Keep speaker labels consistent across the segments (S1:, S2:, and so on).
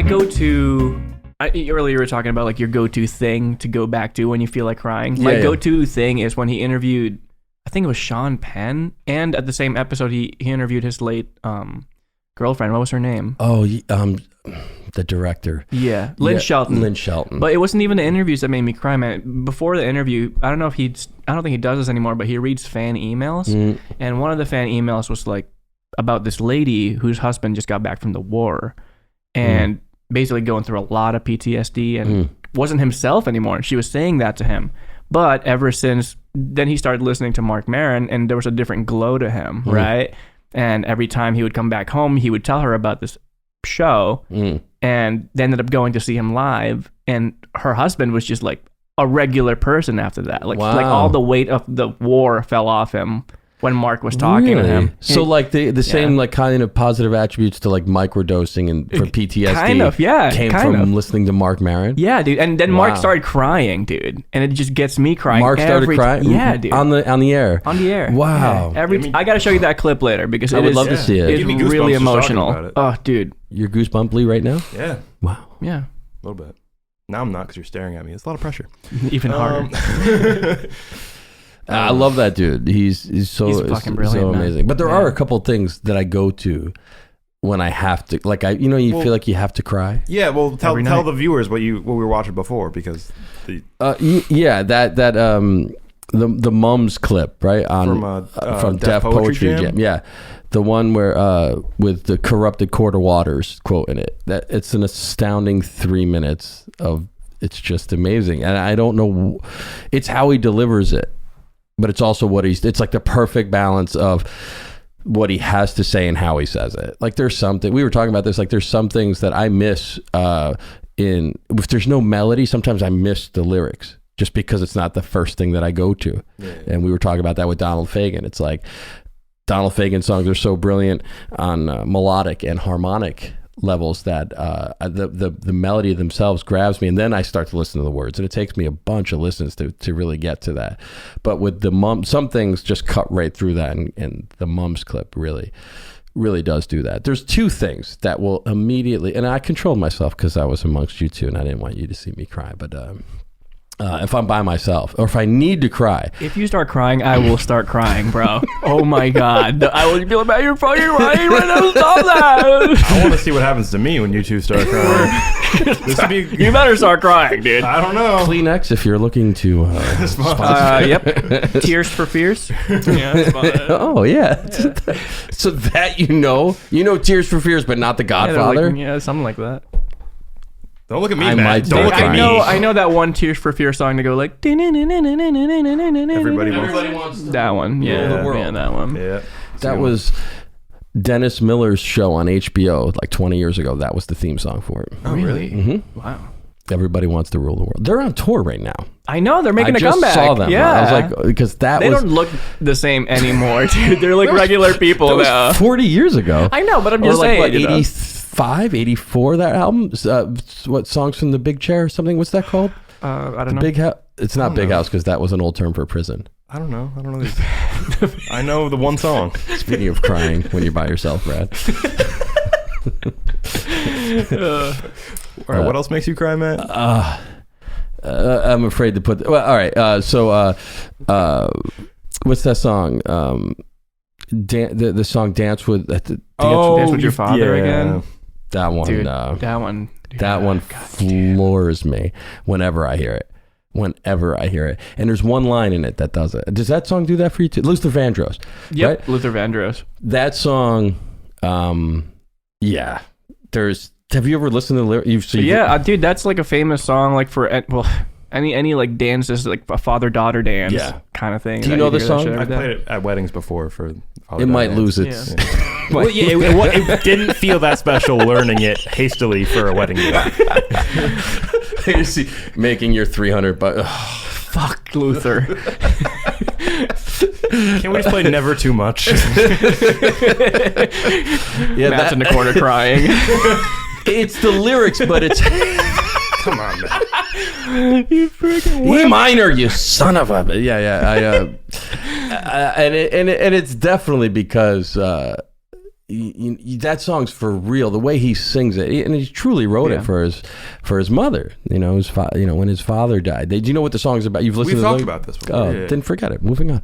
S1: My go-to... earlier you were talking about like your go-to thing to go back to when you feel like crying. My go-to thing is when he interviewed, I think it was Sean Penn, and at the same episode he interviewed his late girlfriend. What was her name?
S2: Oh, the director.
S1: Yeah, Lynn Shelton.
S2: Lynn Shelton.
S1: But it wasn't even the interviews that made me cry, man. Before the interview, I don't think he does this anymore, but he reads fan emails, and one of the fan emails was like about this lady whose husband just got back from the war, and basically going through a lot of PTSD and wasn't himself anymore. And she was saying that to him. But ever since then, he started listening to Marc Maron, and there was a different glow to him, right? And every time he would come back home, he would tell her about this show, and they ended up going to see him live. And her husband was just like a regular person after that. Like all the weight of the war fell off him when Mark was talking to him.
S2: So like the same like kind of positive attributes to like microdosing and for PTSD came from listening to Marc Maron.
S1: Yeah, dude. And then Mark started crying, dude. And it just gets me crying.
S2: Mark started crying?
S1: Yeah, dude.
S2: On the air.
S1: On the air.
S2: Wow.
S1: Yeah. I got to show you that clip later because
S2: I would love to see it.
S1: It's really emotional. Oh, dude.
S2: You're goosebumply right now?
S3: Yeah.
S2: Wow.
S1: Yeah.
S3: A little bit. Now I'm not because you're staring at me. It's a lot of pressure.
S1: Even harder.
S2: I love that dude. He's
S1: fucking brilliant,
S2: so amazing.
S1: man.
S2: But there are a couple things that I go to when I have to, like you feel like you have to cry.
S3: Yeah, well, tell the viewers what we were watching before because the
S2: Mums clip, right, from Def Poetry Jam. Yeah, the one where with the corrupted Quarter Waters quote in it. That it's an astounding 3 minutes of. It's just amazing, and I don't know. It's how he delivers it, but it's also it's like the perfect balance of what he has to say and how he says it. Like there's something we were talking about this. Like there's some things that I miss if there's no melody. Sometimes I miss the lyrics just because it's not the first thing that I go to. Yeah. And we were talking about that with Donald Fagen. It's like Donald Fagen songs are so brilliant on melodic and harmonic levels that the melody themselves grabs me, and then I start to listen to the words, and it takes me a bunch of listens to really get to that. But with the Mums, some things just cut right through that, and the Mums clip really does do that. There's two things that will immediately, and I controlled myself because I was amongst you two and I didn't want you to see me cry, but if I'm by myself or if I need to cry.
S1: If you start crying, I will start crying, bro. Oh my God. I will be like, you're fucking crying right now. Stop that.
S3: I want to see what happens to me when you two start crying.
S1: You better start crying, dude.
S3: I don't know.
S2: Kleenex if you're looking to
S1: yep. Tears for Fears. Yeah,
S2: oh yeah. So that you know Tears for Fears, but not The Godfather.
S1: Yeah, something like that.
S3: Don't look at me, man. Don't look at me.
S1: I know that one Tears for Fears song to go like.
S3: Everybody wants
S1: that one. Yeah, that one.
S3: Yeah,
S2: that was Dennis Miller's show on HBO like 20 years ago. That was the theme song for it.
S1: Oh, really?
S2: Mm-hmm.
S1: Wow.
S2: Everybody Wants to Rule the World. They're on tour right now.
S1: I know they're making a comeback.
S2: I just saw them.
S1: Yeah,
S2: I was like, because they
S1: don't look the same anymore, dude. They're like regular people now.
S2: 40 years ago.
S1: I know, but I'm just saying.
S2: What, 85, 84, that album? What, Songs from the Big Chair or something? What's that called?
S1: I don't know.
S2: It's not Big House because that was an old term for prison.
S3: I don't know. I know the one song.
S2: Speaking of crying when you're by yourself, Brad.
S3: All right, what else makes you cry, Matt?
S2: I'm afraid to put... Well, all right. What's that song? The song Dance with
S1: Your Father again?
S2: That one.
S1: Dude, that one. Dude,
S2: that one floors me whenever I hear it. And there's one line in it that does it. Does that song do that for you too? Luther Vandross.
S1: Yep,
S2: right?
S1: Luther Vandross.
S2: That song, have you ever listened to the lyrics?
S1: Dude, that's like a famous song, like for, any like dances, like a father-daughter dance kind of thing.
S2: Do you know the song?
S3: I played it at weddings before for
S2: it might lose its...
S1: Yeah.
S3: Well, it didn't feel that special learning it hastily for a wedding day.
S2: You see, making your $300
S1: fuck Luther.
S3: Can't we just play Never Too Much?
S1: Matt's in the corner crying.
S2: It's the lyrics, but it's...
S3: Come on, man.
S1: You freaking
S2: E minor, you son of a... And it's definitely because that song's for real. The way he sings it, and he truly wrote it for his mother. You know, when his father died. Do you know what the song's about? You've listened.
S3: We've talked about this before.
S2: Oh, then forget it. Moving on.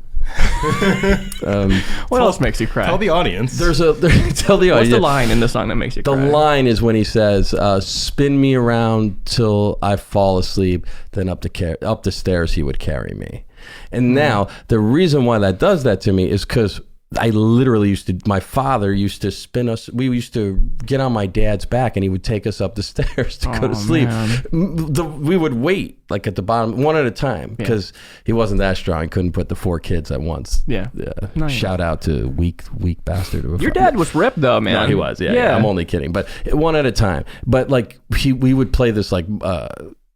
S1: What else makes you cry?
S3: Tell the audience.
S2: Tell the audience.
S1: What's the line in the song that makes you cry?
S2: The line is when he says, "Spin me around till I fall asleep, then up the stairs he would carry me." And now the reason why that does that to me is because I literally my father used to spin us. We used to get on my dad's back and he would take us up the stairs to go to sleep. We would wait like at the bottom, one at a time, because he wasn't that strong. He couldn't put the 4 kids at once.
S1: Yeah. Nice.
S2: Shout out to weak bastard.
S1: Your dad was ripped though, man.
S2: No, he was. Yeah. I'm only kidding, but one at a time. But like we would play this like,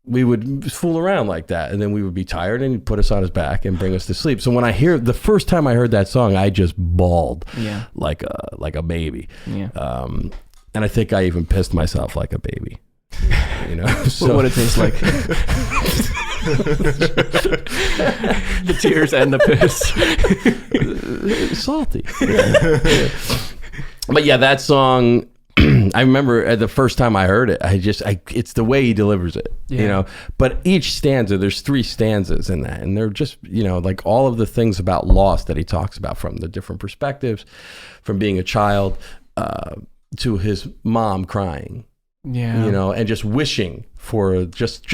S2: we would fool around like that, and then we would be tired, and he'd put us on his back and bring us to sleep. So when the first time I heard that song, I just bawled like a baby.
S1: Yeah.
S2: And I think I even pissed myself like a baby. You know,
S1: so what it tastes like. The tears and the piss.
S2: Salty. Yeah. But yeah, that song. I remember the first time I heard it, it's the way he delivers it, you know, but each stanza, there's 3 stanzas in that. And they're just, you know, like all of the things about loss that he talks about, from the different perspectives, from being a child, to his mom crying, you know, and just wishing for just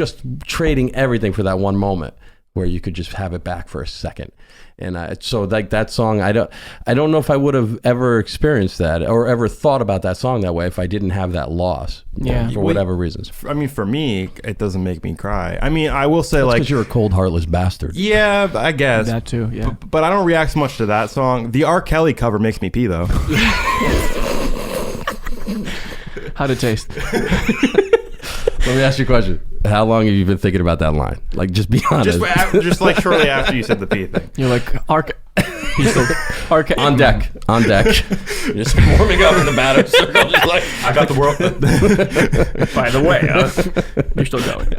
S2: trading everything for that one moment where you could just have it back for a second. And so like that song, I don't know if I would have ever experienced that or ever thought about that song that way if I didn't have that loss, for whatever reasons.
S3: I mean, for me, it doesn't make me cry. I mean, I will say, that's
S2: because you're a cold, heartless bastard.
S3: Yeah, I guess
S1: that too. Yeah,
S3: but I don't react so much to that song. The R. Kelly cover makes me pee though.
S1: How'd it taste?
S2: Let me ask you a question. How long have you been thinking about that line? Like, just be honest.
S3: Just like shortly after you said the pee thing.
S1: You're like, on
S2: deck. Just warming up in the battle circle. Just like,
S3: I got the world.
S1: By the way, you're still going.